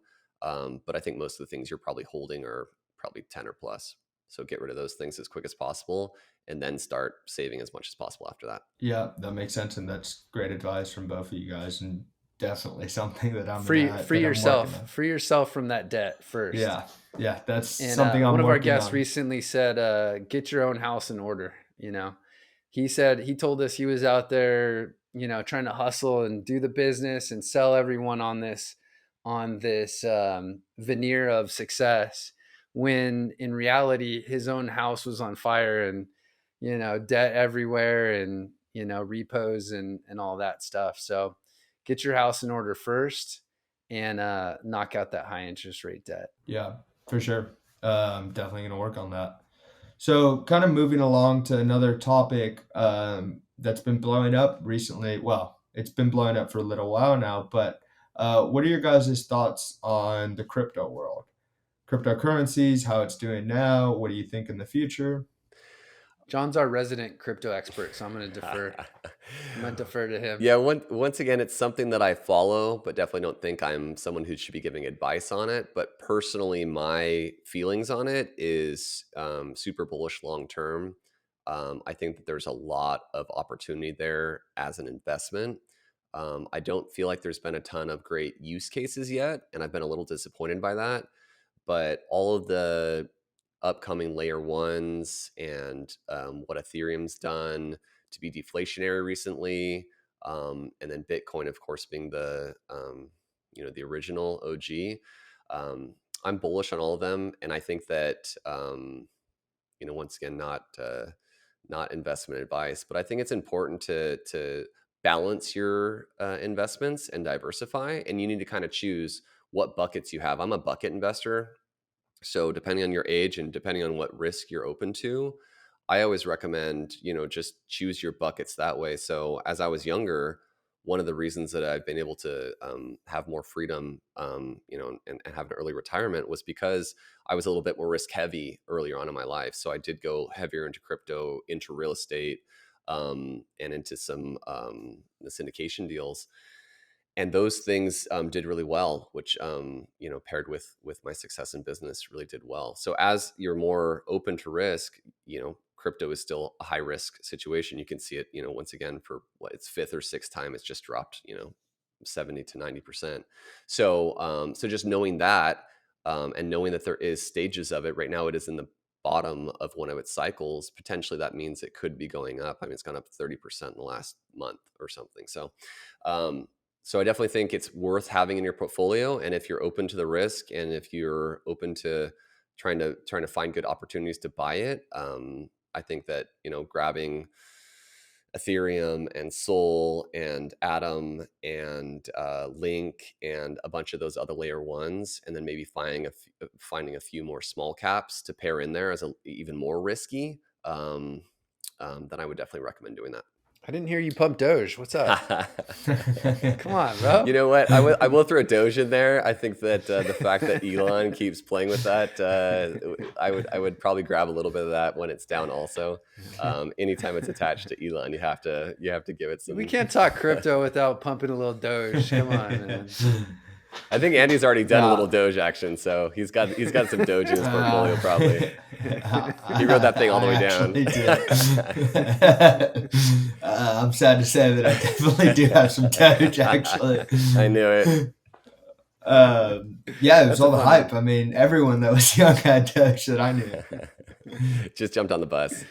But I think most of the things you're probably holding are probably 10 or plus. So get rid of those things as quick as possible, and then start saving as much as possible after that. Yeah, that makes sense, and that's great advice from both of you guys, and definitely something that I'm free yourself. Free yourself from that debt first. Yeah, that's and, something I'm one of our working guests on. recently said, get your own house in order. He told us he was out there, trying to hustle and do the business and sell everyone on this veneer of success, when in reality his own house was on fire and debt everywhere and repos and all that stuff. So get your house in order first and knock out that high interest rate debt. Yeah, for sure. I'm definitely going to work on that. So kind of moving along to another topic that's been blowing up recently. Well, it's been blowing up for a little while now, but what are your guys' thoughts on the crypto world? Cryptocurrencies, how it's doing now? What do you think in the future? John's our resident crypto expert, so I'm going to defer. I'm going to defer to him. Yeah, once again, it's something that I follow, but definitely don't think I'm someone who should be giving advice on it. But personally, my feelings on it is super bullish long term. I think that there's a lot of opportunity there as an investment. I don't feel like there's been a ton of great use cases yet, and I've been a little disappointed by that. But all of the upcoming layer ones and what Ethereum's done to be deflationary recently, and then Bitcoin, of course, being the the original OG. I'm bullish on all of them, and I think that once again, not investment advice, but I think it's important to balance your investments and diversify, and you need to kind of choose what buckets you have. I'm a bucket investor. So depending on your age and depending on what risk you're open to, I always recommend, just choose your buckets that way. So as I was younger, one of the reasons that I've been able to have more freedom, and have an early retirement was because I was a little bit more risk heavy earlier on in my life. So I did go heavier into crypto, into real estate, and into some the syndication deals. And those things did really well, which paired with my success in business really did well. So as you're more open to risk, crypto is still a high risk situation. You can see it, once again for its fifth or sixth time, it's just dropped 70 to 90%. So just knowing that, and knowing that there is stages of it. Right now, it is in the bottom of one of its cycles. Potentially, that means it could be going up. I mean, it's gone up 30% in the last month or something. So I definitely think it's worth having in your portfolio. And if you're open to the risk, and if you're open to trying to find good opportunities to buy it, I think that grabbing Ethereum and Sol and Atom and Link and a bunch of those other layer ones, and then maybe finding a few more small caps to pair in there as even more risky, then I would definitely recommend doing that. I didn't hear you pump Doge. What's up? Come on, bro. You know what? I will throw Doge in there. I think that the fact that Elon keeps playing with that, I would probably grab a little bit of that when it's down. Also, anytime it's attached to Elon, you have to give it some. We can't talk crypto without pumping a little Doge. Come on, man. I think Andy's already done a little Doge action, so he's got some Doge in his portfolio probably. He wrote that thing all the way down. I'm sad to say that I definitely do have some Doge, actually. I knew it. Yeah, it was all the hype. I mean, everyone that was young had Doge that I knew. Just jumped on the bus.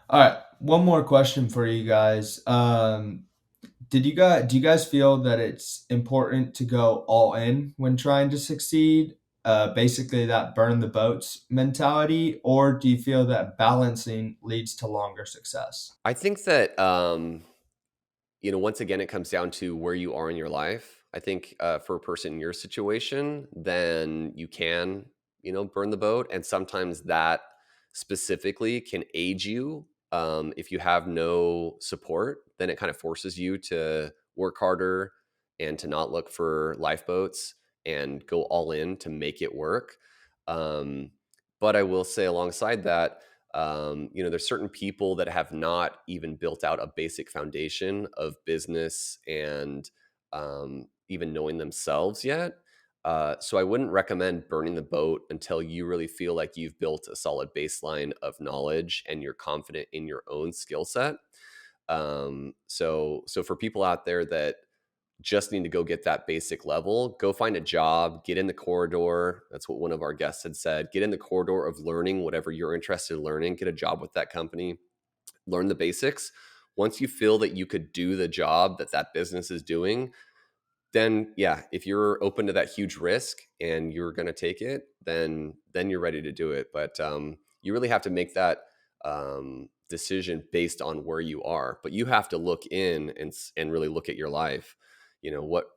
All right, one more question for you guys. Do you guys feel that it's important to go all in when trying to succeed? Basically, that burn the boats mentality, or do you feel that balancing leads to longer success? I think that once again, it comes down to where you are in your life. I think for a person in your situation, then you can, burn the boat. And sometimes that specifically can aid you. If you have no support, then it kind of forces you to work harder and to not look for lifeboats and go all in to make it work. Um, but I will say alongside that, there's certain people that have not even built out a basic foundation of business and even knowing themselves yet. So I wouldn't recommend burning the boat until you really feel like you've built a solid baseline of knowledge and you're confident in your own skill set. So for people out there that just need to go get that basic level, go find a job, get in the corridor. That's what one of our guests had said. Get in the corridor of learning whatever you're interested in learning, get a job with that company, learn the basics. Once you feel that you could do the job that that business is doing, then yeah, if you're open to that huge risk and you're going to take it, then you're ready to do it. But you really have to make that decision based on where you are. But you have to look in and really look at your life.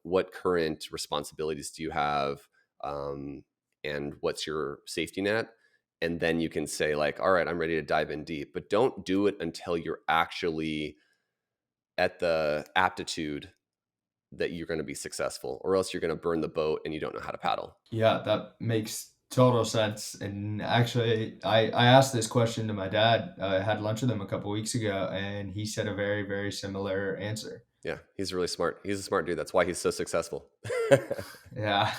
What current responsibilities do you have, and what's your safety net? And then you can say like, all right, I'm ready to dive in deep. But don't do it until you're actually at the aptitude that you're going to be successful, or else you're going to burn the boat and you don't know how to paddle. Yeah, that makes total sense. And actually, I asked this question to my dad. I had lunch with him a couple weeks ago, and he said a very, very similar answer. Yeah, he's really smart. He's a smart dude. That's why he's so successful. Yeah.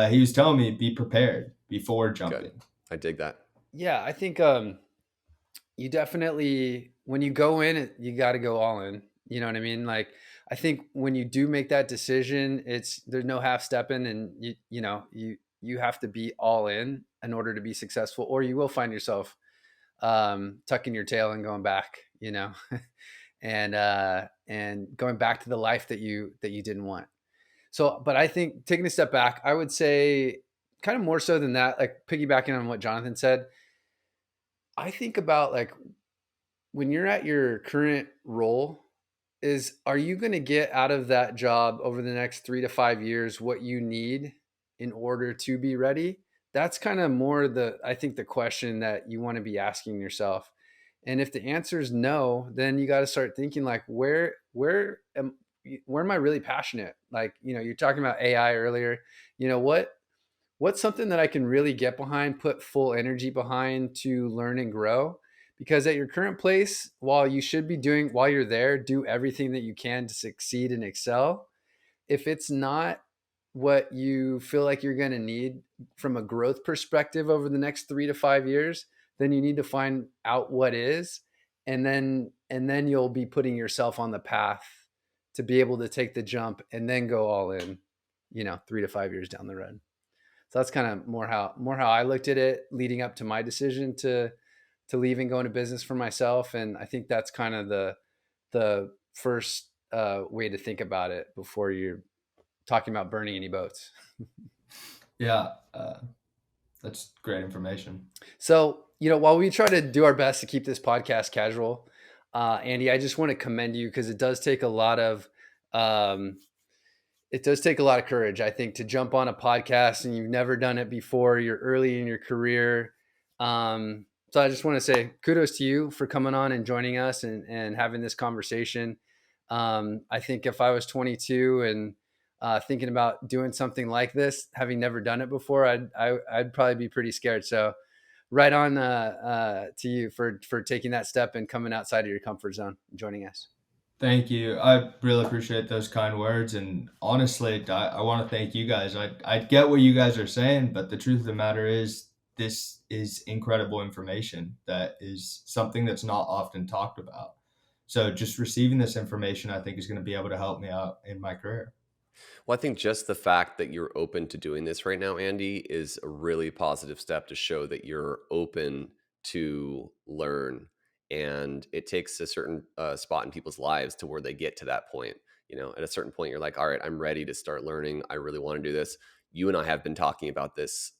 He was telling me be prepared before Good. jumping. I dig that. Yeah, I think you definitely, when you go in, you got to go all in. You know what I mean? Like, I think when you do make that decision, there's no half stepping, and you have to be all in order to be successful, or you will find yourself tucking your tail and going back. And going back to the life that you didn't want. So, but I think taking a step back, I would say kind of more so than that, like piggybacking on what Jonathan said, I think about like when you're at your current role, are you going to get out of that job over the next 3 to 5 years what you need in order to be ready? That's kind of more I think the question that you want to be asking yourself. And if the answer is no, then you got to start thinking like, where am I really passionate? Like, you're talking about AI earlier. What's something that I can really get behind, put full energy behind to learn and grow? Because at your current place, while you're there, do everything that you can to succeed and excel. If it's not what you feel like you're going to need from a growth perspective over the next 3 to 5 years, then you need to find out what is, and then you'll be putting yourself on the path to be able to take the jump and then go all in, 3 to 5 years down the road. So that's kind of more how I looked at it leading up to my decision to leave and go into business for myself. And I think that's kind of the first way to think about it before you're talking about burning any boats. Yeah, that's great information. So, while we try to do our best to keep this podcast casual, Andy, I just want to commend you because um, it does take a lot of courage, I think, to jump on a podcast and you've never done it before. You're early in your career. So I just want to say kudos to you for coming on and joining us and having this conversation. I think if I was 22 and thinking about doing something like this, having never done it before, I'd probably be pretty scared. So right on to you for taking that step and coming outside of your comfort zone and joining us. Thank you. I really appreciate those kind words. And honestly, I want to thank you guys. I get what you guys are saying, but the truth of the matter is, this is incredible information that is something that's not often talked about. So just receiving this information, I think, is going to be able to help me out in my career. Well, I think just the fact that you're open to doing this right now, Andy, is a really positive step to show that you're open to learn And it takes a certain spot in people's lives to where they get to that point. At a certain point, you're like, all right, I'm ready to start learning. I really want to do this. You and I have been talking about this,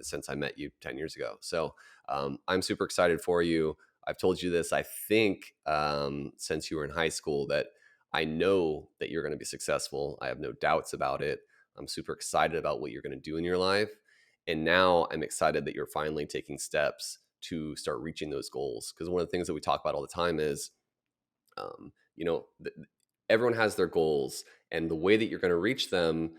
since I met you 10 years ago. So I'm super excited for you. I've told you this, I think, since you were in high school, that I know that you're going to be successful. I have no doubts about it. I'm super excited about what you're going to do in your life. And now I'm excited that you're finally taking steps to start reaching those goals. Because one of the things that we talk about all the time is, you know, th- everyone has their goals, and the way that you're going to reach them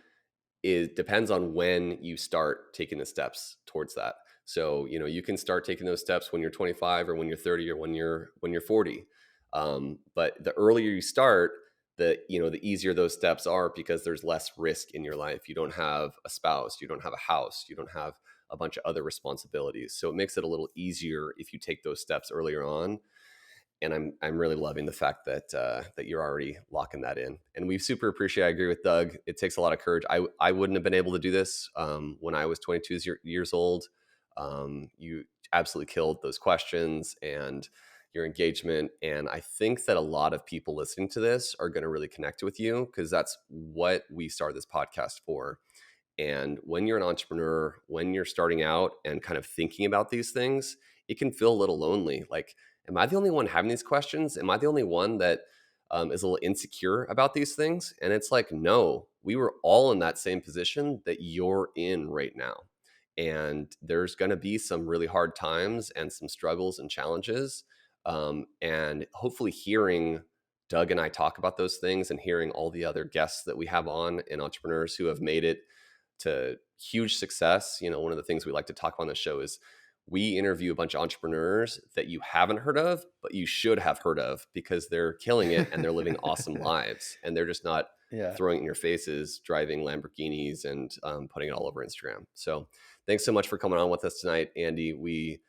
depends on when you start taking the steps towards that. So, you can start taking those steps when you're 25 or when you're 30 or when you're 40. But the earlier you start, the easier those steps are, because there's less risk in your life. You don't have a spouse, you don't have a house, you don't have a bunch of other responsibilities. So it makes it a little easier if you take those steps earlier on. And I'm really loving the fact that that you're already locking that in, and we super appreciate. I agree with Doug. It takes a lot of courage. I wouldn't have been able to do this when I was 22 years old. You absolutely killed those questions and your engagement, and I think that a lot of people listening to this are going to really connect with you, because that's what we started this podcast for. And when you're an entrepreneur, when you're starting out and kind of thinking about these things, it can feel a little lonely. Like, am I the only one having these questions? Am I the only one that is a little insecure about these things? And it's like, no, we were all in that same position that you're in right now. And there's going to be some really hard times and some struggles and challenges. And hopefully hearing Doug and I talk about those things, and hearing all the other guests that we have on, and entrepreneurs who have made it to huge success. One of the things we like to talk about on the show is we interview a bunch of entrepreneurs that you haven't heard of, but you should have heard of, because they're killing it and they're living awesome lives, and they're just not Yeah. throwing it in your faces, driving Lamborghinis and putting it all over Instagram. So thanks so much for coming on with us tonight, Andy. We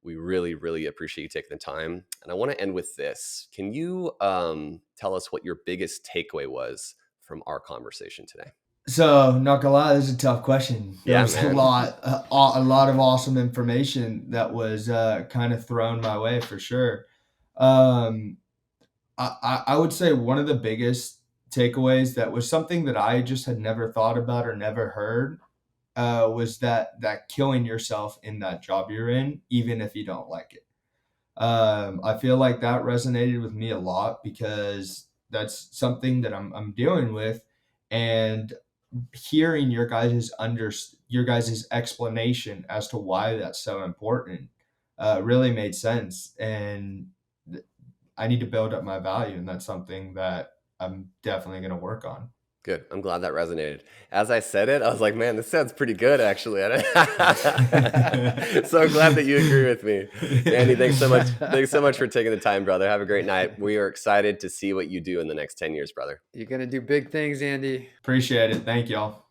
really, really appreciate you taking the time. And I want to end with this. Can you tell us what your biggest takeaway was from our conversation today? So, not gonna lie, this is a tough question. There Yeah, was man. a lot of awesome information that was kind of thrown my way for sure. Um, I would say one of the biggest takeaways that was something that I just had never thought about or never heard was that killing yourself in that job you're in, even if you don't like it. I feel like that resonated with me a lot, because that's something that I'm dealing with, and hearing your guys' explanation as to why that's so important really made sense. And I need to build up my value, and that's something that I'm definitely going to work on. Good. I'm glad that resonated. As I said it, I was like, man, this sounds pretty good, actually. So I'm glad that you agree with me. Andy, thanks so much. Thanks so much for taking the time, brother. Have a great night. We are excited to see what you do in the next 10 years, brother. You're going to do big things, Andy. Appreciate it. Thank y'all.